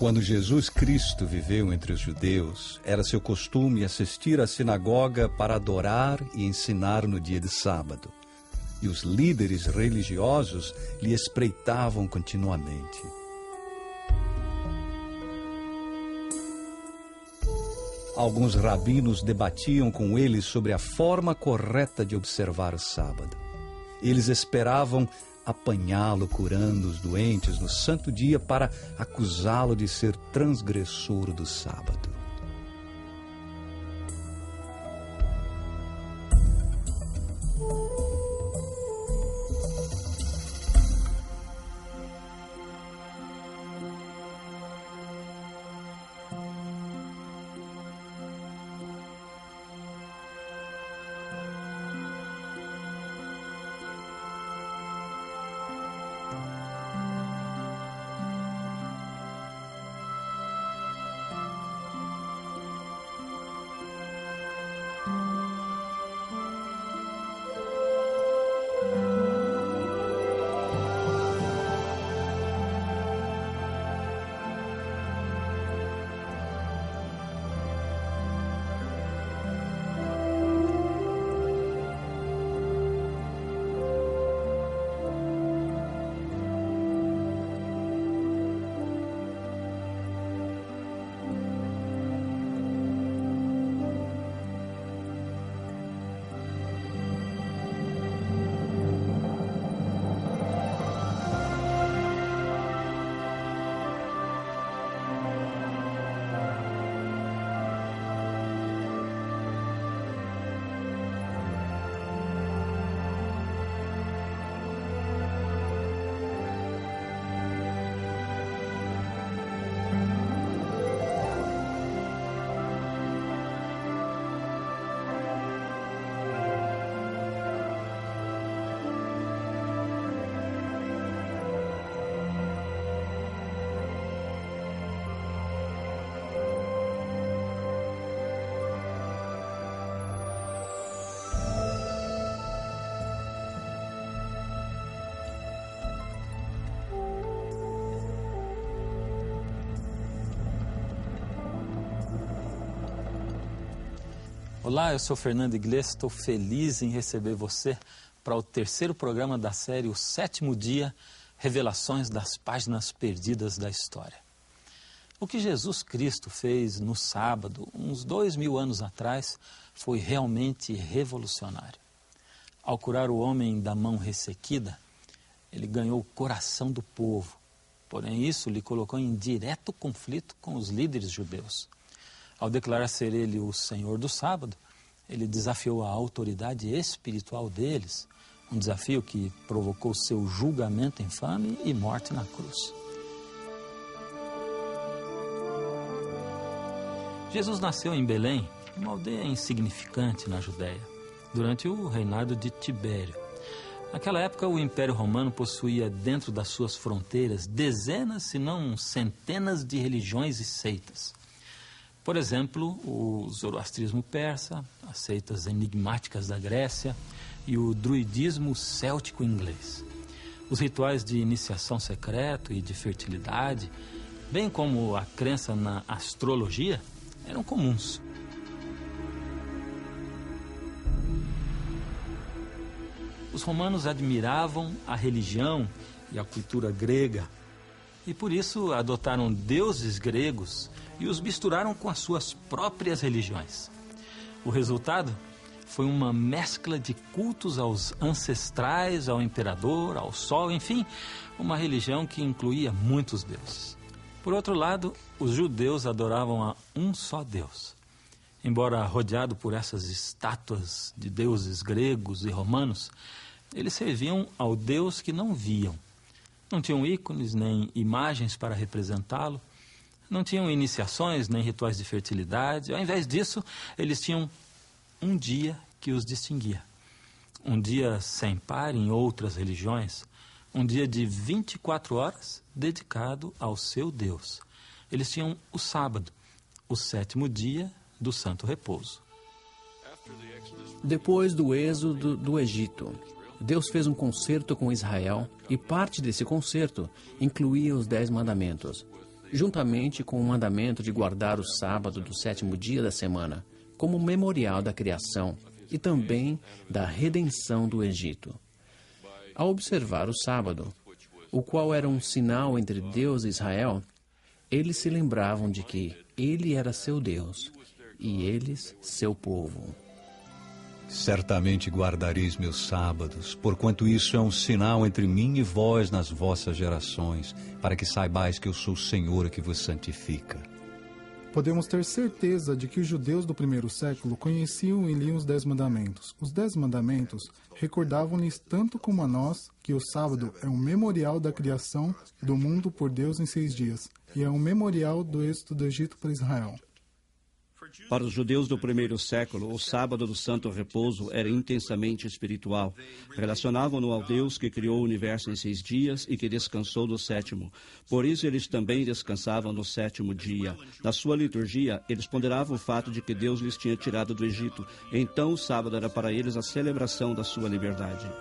Quando Jesus Cristo viveu entre os judeus, era seu costume assistir à sinagoga para adorar e ensinar no dia de sábado. E os líderes religiosos lhe espreitavam continuamente. Alguns rabinos debatiam com ele sobre a forma correta de observar o sábado. Eles esperavam apanhá-lo curando os doentes no santo dia para acusá-lo de ser transgressor do sábado. Olá, eu sou Fernando Iglesias, estou feliz em receber você para o terceiro programa da série O Sétimo Dia, Revelações das Páginas Perdidas da História. O que Jesus Cristo fez no sábado, uns 2000 anos atrás, foi realmente revolucionário. Ao curar o homem da mão ressequida, ele ganhou o coração do povo. Porém, isso lhe colocou em direto conflito com os líderes judeus. Ao declarar ser ele o Senhor do sábado, ele desafiou a autoridade espiritual deles, um desafio que provocou seu julgamento infame e morte na cruz. Jesus nasceu em Belém, uma aldeia insignificante na Judéia, durante o reinado de Tibério. Naquela época, o Império Romano possuía dentro das suas fronteiras dezenas, se não centenas de religiões e seitas. Por exemplo, o zoroastrismo persa, as seitas enigmáticas da Grécia e o druidismo céltico inglês. Os rituais de iniciação secreto e de fertilidade, bem como a crença na astrologia, eram comuns. Os romanos admiravam a religião e a cultura grega e por isso adotaram deuses gregos e os misturaram com as suas próprias religiões. O resultado foi uma mescla de cultos aos ancestrais, ao imperador, ao sol, enfim, uma religião que incluía muitos deuses. Por outro lado, os judeus adoravam a um só Deus. Embora rodeado por essas estátuas de deuses gregos e romanos, eles serviam ao Deus que não viam. Não tinham ícones nem imagens para representá-lo, não tinham iniciações nem rituais de fertilidade. Ao invés disso, eles tinham um dia que os distinguia. Um dia sem par em outras religiões, um dia de 24 horas dedicado ao seu Deus. Eles tinham o sábado, o sétimo dia do Santo Repouso. Depois do êxodo do Egito, Deus fez um concerto com Israel e parte desse concerto incluía os 10 mandamentos. juntamente com o mandamento de guardar o sábado do 7º dia da semana, como memorial da criação e também da redenção do Egito. Ao observar o sábado, o qual era um sinal entre Deus e Israel, eles se lembravam de que Ele era seu Deus e eles seu povo. Certamente guardareis meus sábados, porquanto isso é um sinal entre mim e vós nas vossas gerações, para que saibais que eu sou o Senhor que vos santifica. Podemos ter certeza de que os judeus do primeiro século conheciam e liam os 10 mandamentos. Os 10 mandamentos recordavam-lhes tanto como a nós que o sábado é um memorial da criação do mundo por Deus em 6 dias, e é um memorial do êxodo do Egito para Israel. Para os judeus do primeiro século, o sábado do santo repouso era intensamente espiritual. Relacionavam-no ao Deus que criou o universo em 6 dias e que descansou no 7º. Por isso, eles também descansavam no 7º dia. Na sua liturgia, eles ponderavam o fato de que Deus lhes tinha tirado do Egito. Então, o sábado era para eles a celebração da sua liberdade.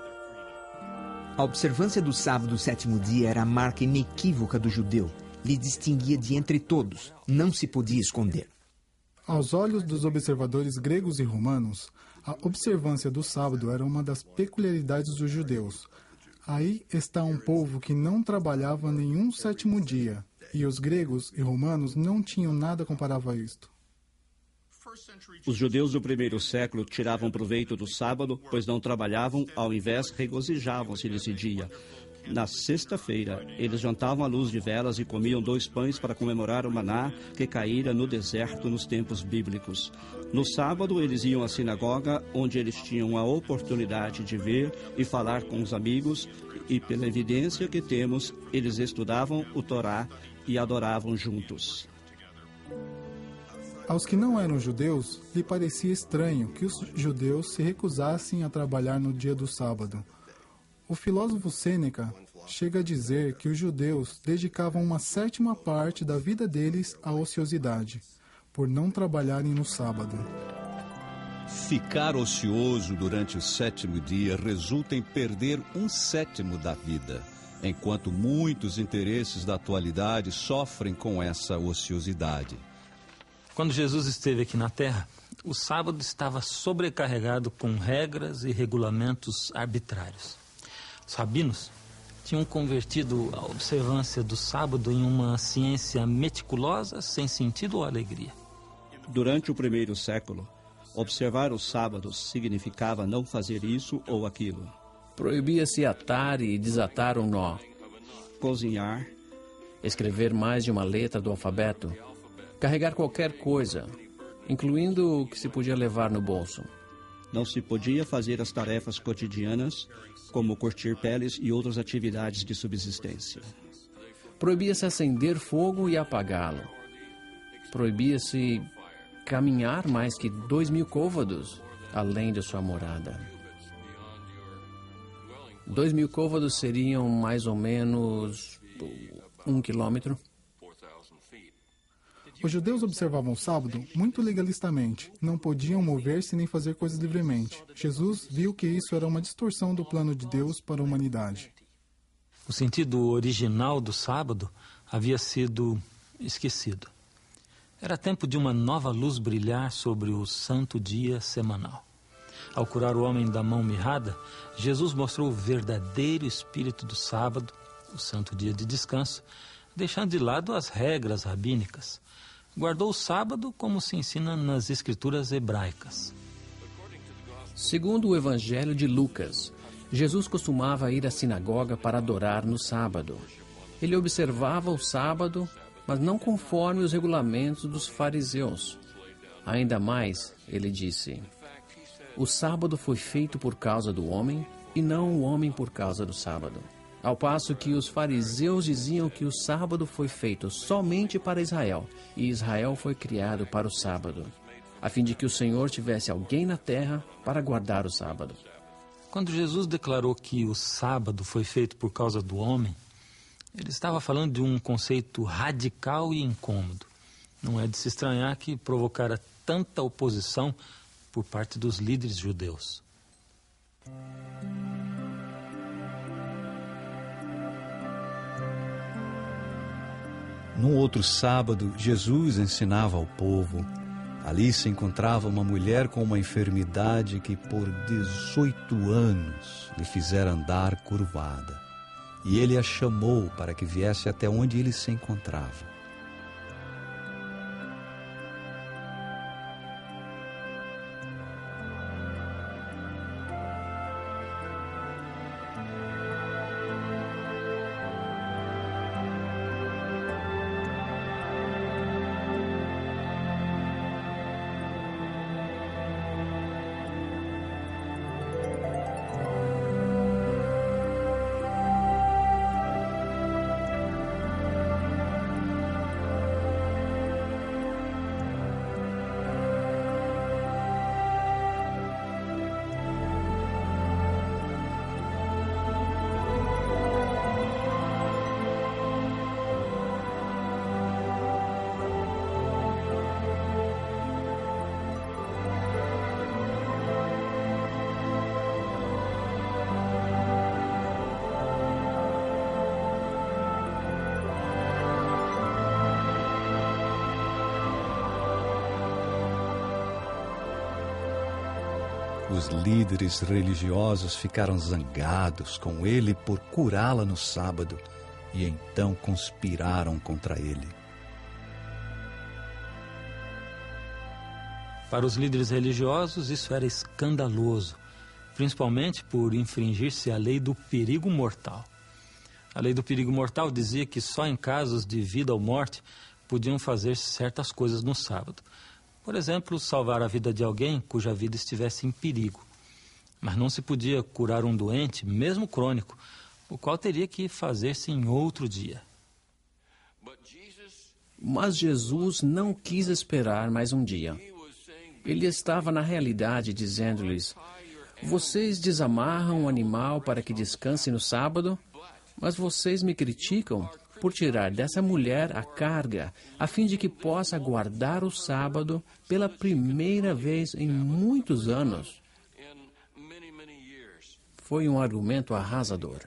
A observância do sábado do 7º dia era a marca inequívoca do judeu. Lhe distinguia de entre todos. Não se podia esconder. Aos olhos dos observadores gregos e romanos, a observância do sábado era uma das peculiaridades dos judeus. Aí está um povo que não trabalhava nenhum 7º dia, e os gregos e romanos não tinham nada comparável a isto. Os judeus do primeiro século tiravam proveito do sábado, pois não trabalhavam, ao invés, regozijavam-se nesse dia. Na sexta-feira, eles jantavam à luz de velas e comiam 2 pães para comemorar o maná que caíra no deserto nos tempos bíblicos. No sábado, eles iam à sinagoga, onde eles tinham a oportunidade de ver e falar com os amigos, e pela evidência que temos, eles estudavam o Torá e adoravam juntos. Aos que não eram judeus, lhe parecia estranho que os judeus se recusassem a trabalhar no dia do sábado. O filósofo Sêneca chega a dizer que os judeus dedicavam uma 7ª parte da vida deles à ociosidade, por não trabalharem no sábado. Ficar ocioso durante o 7º dia resulta em perder 1/7 da vida, enquanto muitos interesses da atualidade sofrem com essa ociosidade. Quando Jesus esteve aqui na Terra, o sábado estava sobrecarregado com regras e regulamentos arbitrários. Os rabinos tinham convertido a observância do sábado em uma ciência meticulosa, sem sentido ou alegria. Durante o primeiro século, observar os sábados significava não fazer isso ou aquilo. Proibia-se atar e desatar um nó, Cozinhar, escrever mais de uma letra do alfabeto, carregar qualquer coisa, incluindo o que se podia levar no bolso. não se podia fazer as tarefas cotidianas, como curtir peles e outras atividades de subsistência. Proibia-se acender fogo e apagá-lo. Proibia-se caminhar mais que 2.000 côvados além de sua morada. 2.000 côvados seriam mais ou menos 1 quilômetro. Os judeus observavam o sábado muito legalistamente. Não podiam mover-se nem fazer coisas livremente. Jesus viu que isso era uma distorção do plano de Deus para a humanidade. O sentido original do sábado havia sido esquecido. Era tempo de uma nova luz brilhar sobre o santo dia semanal. Ao curar o homem da mão mirrada, Jesus mostrou o verdadeiro espírito do sábado, o santo dia de descanso, deixando de lado as regras rabínicas. Guardou o sábado como se ensina nas escrituras hebraicas. Segundo o Evangelho de Lucas, Jesus costumava ir à sinagoga para adorar no sábado. Ele observava o sábado, mas não conforme os regulamentos dos fariseus. Ainda mais, ele disse: o sábado foi feito por causa do homem, e não o homem por causa do sábado. Ao passo que os fariseus diziam que o sábado foi feito somente para Israel, e Israel foi criado para o sábado, a fim de que o Senhor tivesse alguém na terra para guardar o sábado. Quando Jesus declarou que o sábado foi feito por causa do homem, ele estava falando de um conceito radical e incômodo. Não é de se estranhar que provocara tanta oposição por parte dos líderes judeus. Num outro sábado, Jesus ensinava ao povo. Ali se encontrava uma mulher com uma enfermidade que por 18 anos lhe fizera andar curvada. E ele a chamou para que viesse até onde ele se encontrava. Os líderes religiosos ficaram zangados com ele por curá-la no sábado e então conspiraram contra ele. Para os líderes religiosos, isso era escandaloso, principalmente por infringir-se a lei do perigo mortal. A lei do perigo mortal dizia que só em casos de vida ou morte podiam fazer certas coisas no sábado. Por exemplo, salvar a vida de alguém cuja vida estivesse em perigo. Mas não se podia curar um doente, mesmo crônico, o qual teria que fazer-se em outro dia. Mas Jesus não quis esperar mais um dia. Ele estava, na realidade, dizendo-lhes: vocês desamarram um animal para que descanse no sábado, mas vocês me criticam por tirar dessa mulher a carga, a fim de que possa guardar o sábado pela primeira vez em muitos anos. Foi um argumento arrasador.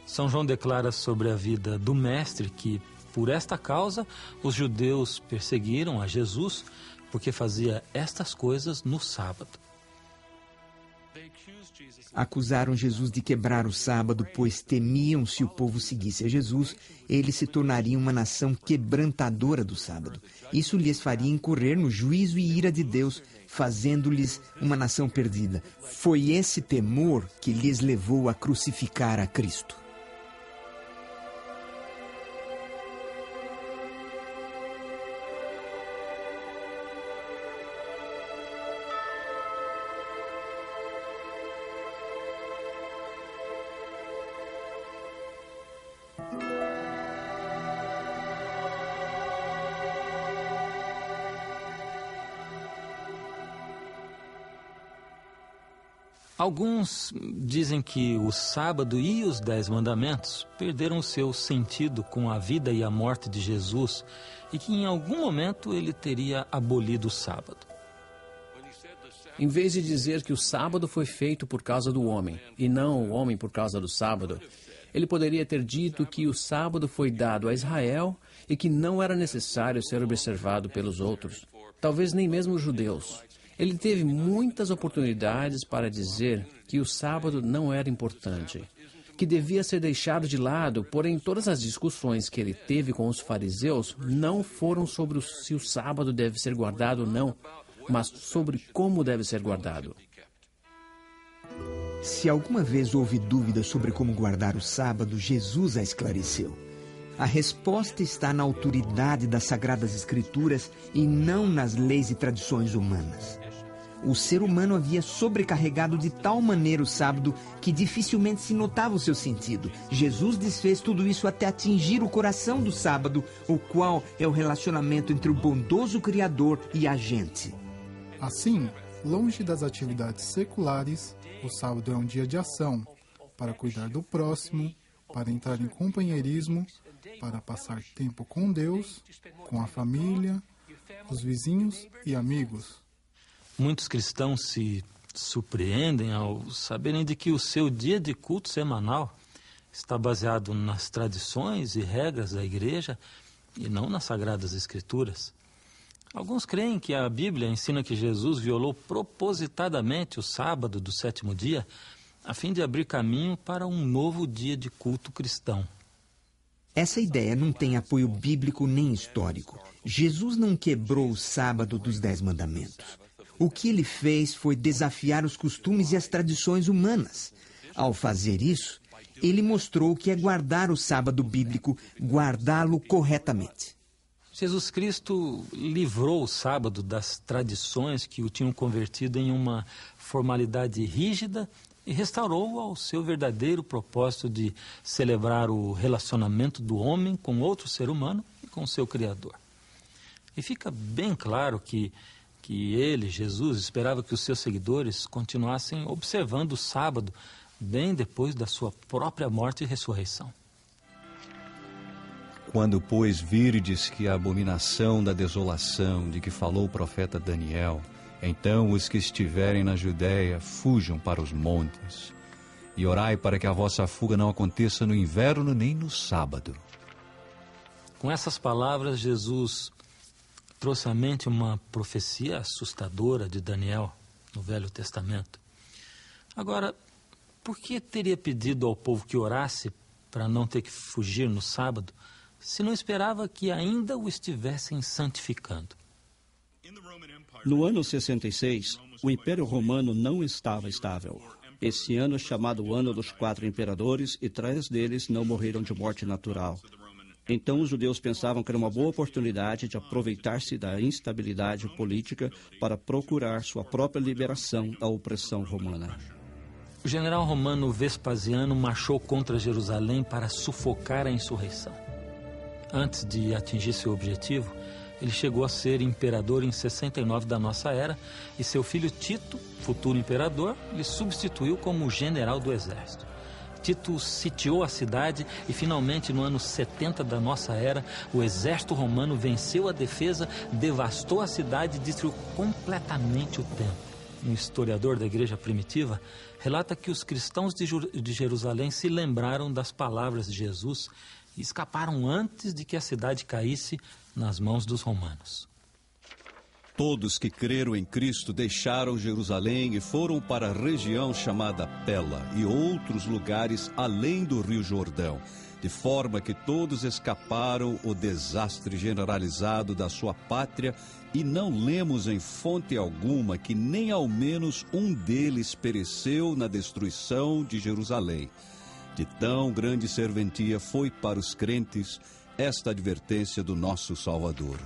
São João declara sobre a vida do Mestre que, por esta causa, os judeus perseguiram a Jesus porque fazia estas coisas no sábado. Acusaram Jesus de quebrar o sábado, pois temiam se o povo seguisse a Jesus, ele se tornaria uma nação quebrantadora do sábado. Isso lhes faria incorrer no juízo e ira de Deus, fazendo-lhes uma nação perdida. Foi esse temor que lhes levou a crucificar a Cristo. Alguns dizem que o sábado e os 10 mandamentos perderam o seu sentido com a vida e a morte de Jesus e que em algum momento ele teria abolido o sábado. Em vez de dizer que o sábado foi feito por causa do homem e não o homem por causa do sábado, ele poderia ter dito que o sábado foi dado a Israel e que não era necessário ser observado pelos outros, talvez nem mesmo os judeus. Ele teve muitas oportunidades para dizer que o sábado não era importante, que devia ser deixado de lado, porém todas as discussões que ele teve com os fariseus não foram sobre se o sábado deve ser guardado ou não, mas sobre como deve ser guardado. Se alguma vez houve dúvida sobre como guardar o sábado, Jesus a esclareceu. A resposta está na autoridade das Sagradas Escrituras e não nas leis e tradições humanas. O ser humano havia sobrecarregado de tal maneira o sábado que dificilmente se notava o seu sentido. Jesus desfez tudo isso até atingir o coração do sábado, o qual é o relacionamento entre o bondoso Criador e a gente. Assim, longe das atividades seculares, o sábado é um dia de ação, para cuidar do próximo, para entrar em companheirismo, para passar tempo com Deus, com a família, os vizinhos e amigos. Muitos cristãos se surpreendem ao saberem de que o seu dia de culto semanal está baseado nas tradições e regras da igreja e não nas Sagradas Escrituras. Alguns creem que a Bíblia ensina que Jesus violou propositadamente o sábado do 7º dia, a fim de abrir caminho para um novo dia de culto cristão. Essa ideia não tem apoio bíblico nem histórico. Jesus não quebrou o sábado dos 10 mandamentos. O que ele fez foi desafiar os costumes e as tradições humanas. Ao fazer isso, ele mostrou o que é guardar o sábado bíblico, guardá-lo corretamente. Jesus Cristo livrou o sábado das tradições que o tinham convertido em uma formalidade rígida e restaurou-o ao seu verdadeiro propósito de celebrar o relacionamento do homem com outro ser humano e com seu Criador. E fica bem claro que ele, Jesus, esperava que os seus seguidores continuassem observando o sábado bem depois da sua própria morte e ressurreição. Quando, pois, virdes que a abominação da desolação de que falou o profeta Daniel, então os que estiverem na Judéia fujam para os montes, e orai para que a vossa fuga não aconteça no inverno nem no sábado. Com essas palavras, Jesus trouxe à mente uma profecia assustadora de Daniel no Velho Testamento. Agora, por que teria pedido ao povo que orasse para não ter que fugir no sábado, se não esperava que ainda o estivessem santificando? No ano 66, o Império Romano não estava estável. Esse ano é chamado o Ano dos 4 Imperadores e 3 deles não morreram de morte natural. Então os judeus pensavam que era uma boa oportunidade de aproveitar-se da instabilidade política para procurar sua própria liberação da opressão romana. O general romano Vespasiano marchou contra Jerusalém para sufocar a insurreição. Antes de atingir seu objetivo, ele chegou a ser imperador em 69 da nossa era e seu filho Tito, futuro imperador, lhe substituiu como general do exército. Tito sitiou a cidade e finalmente no ano 70 da nossa era, o exército romano venceu a defesa, devastou a cidade e destruiu completamente o templo. Um historiador da igreja primitiva relata que os cristãos de Jerusalém se lembraram das palavras de Jesus e escaparam antes de que a cidade caísse nas mãos dos romanos. Todos que creram em Cristo deixaram Jerusalém e foram para a região chamada Pela e outros lugares além do Rio Jordão, de forma que todos escaparam o desastre generalizado da sua pátria e não lemos em fonte alguma que nem ao menos um deles pereceu na destruição de Jerusalém. De tão grande serventia foi para os crentes esta advertência do nosso Salvador.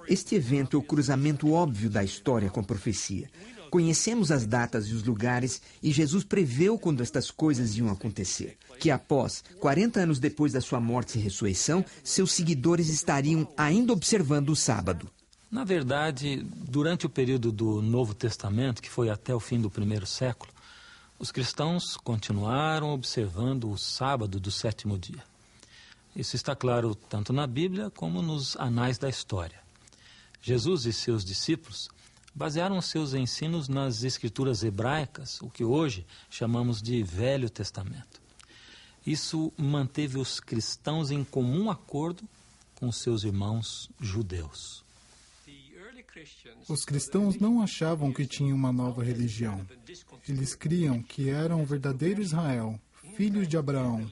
Este evento é o cruzamento óbvio da história com a profecia. Conhecemos as datas e os lugares e Jesus preveu quando estas coisas iam acontecer. Que após, 40 anos depois da sua morte e ressurreição, seus seguidores estariam ainda observando o sábado. Na verdade, durante o período do Novo Testamento, que foi até o fim do 1º século, os cristãos continuaram observando o sábado do 7º dia. Isso está claro tanto na Bíblia como nos anais da história. Jesus e seus discípulos basearam seus ensinos nas escrituras hebraicas, o que hoje chamamos de Velho Testamento. Isso manteve os cristãos em comum acordo com seus irmãos judeus. Os cristãos não achavam que tinham uma nova religião. Eles criam que eram o verdadeiro Israel, filhos de Abraão.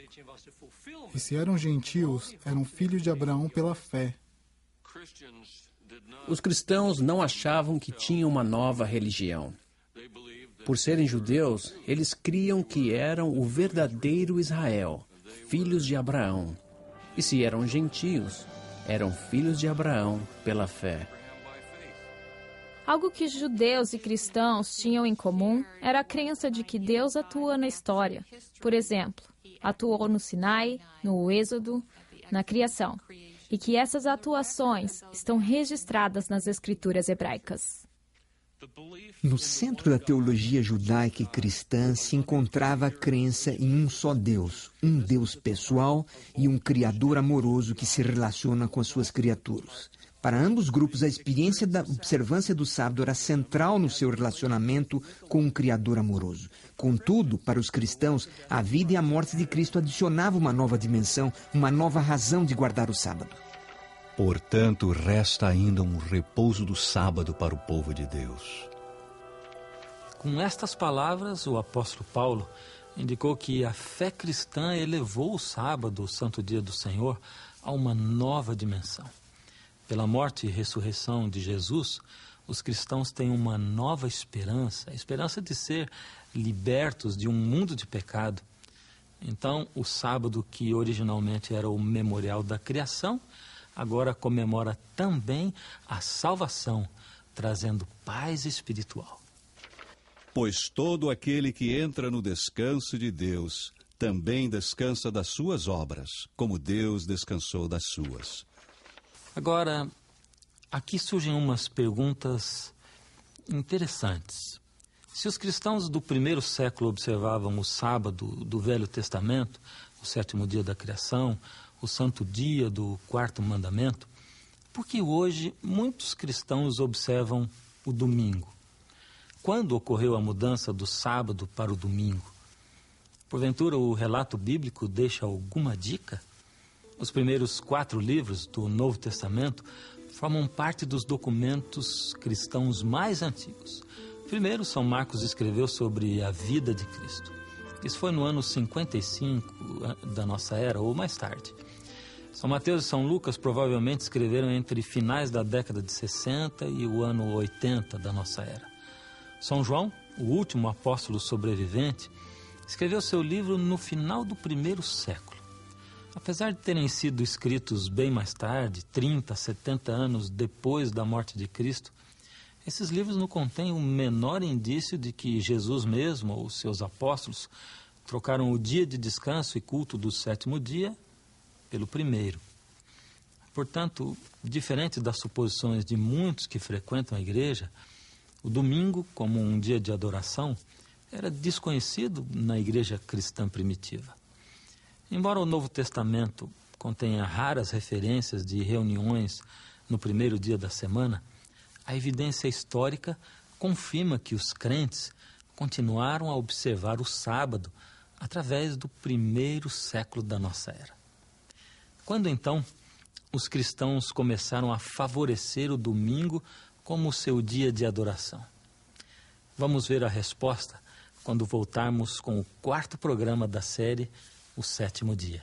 E se eram gentios, eram filhos de Abraão pela fé. Os cristãos não achavam que tinham uma nova religião. Por serem judeus, eles criam que eram o verdadeiro Israel, filhos de Abraão. E se eram gentios, eram filhos de Abraão pela fé. Algo que judeus e cristãos tinham em comum era a crença de que Deus atua na história. Por exemplo, atuou no Sinai, no Êxodo, na criação. E que essas atuações estão registradas nas escrituras hebraicas. No centro da teologia judaica e cristã se encontrava a crença em um só Deus, um Deus pessoal e um Criador amoroso que se relaciona com as suas criaturas. Para ambos grupos, a experiência da observância do sábado era central no seu relacionamento com um Criador amoroso. Contudo, para os cristãos, a vida e a morte de Cristo adicionavam uma nova dimensão, uma nova razão de guardar o sábado. Portanto, resta ainda um repouso do sábado para o povo de Deus. Com estas palavras, o apóstolo Paulo indicou que a fé cristã elevou o sábado, o santo dia do Senhor, a uma nova dimensão. Pela morte e ressurreição de Jesus, os cristãos têm uma nova esperança, a esperança de ser libertos de um mundo de pecado. Então, o sábado, que originalmente era o memorial da criação, agora comemora também a salvação, trazendo paz espiritual. Pois todo aquele que entra no descanso de Deus também descansa das suas obras, como Deus descansou das suas. Agora, aqui surgem umas perguntas interessantes. Se os cristãos do primeiro século observavam o sábado do Velho Testamento, o sétimo dia da criação, o santo dia do quarto mandamento, por que hoje muitos cristãos observam o domingo? Quando ocorreu a mudança do sábado para o domingo? Porventura, o relato bíblico deixa alguma dica? Os primeiros 4 livros do Novo Testamento formam parte dos documentos cristãos mais antigos. Primeiro, São Marcos escreveu sobre a vida de Cristo. Isso foi no ano 55 da nossa era, ou mais tarde. São Mateus e São Lucas provavelmente escreveram entre finais da década de 60 e o ano 80 da nossa era. São João, o último apóstolo sobrevivente, escreveu seu livro no final do primeiro século. Apesar de terem sido escritos bem mais tarde, 30, 70 anos depois da morte de Cristo, esses livros não contêm o menor indício de que Jesus mesmo ou seus apóstolos trocaram o dia de descanso e culto do sétimo dia pelo primeiro. Portanto, diferente das suposições de muitos que frequentam a igreja, o domingo, como um dia de adoração, era desconhecido na igreja cristã primitiva. Embora o Novo Testamento contenha raras referências de reuniões no primeiro dia da semana, a evidência histórica confirma que os crentes continuaram a observar o sábado através do primeiro século da nossa era. Quando então os cristãos começaram a favorecer o domingo como seu dia de adoração? Vamos ver a resposta quando voltarmos com o 4º programa da série, O Sétimo Dia.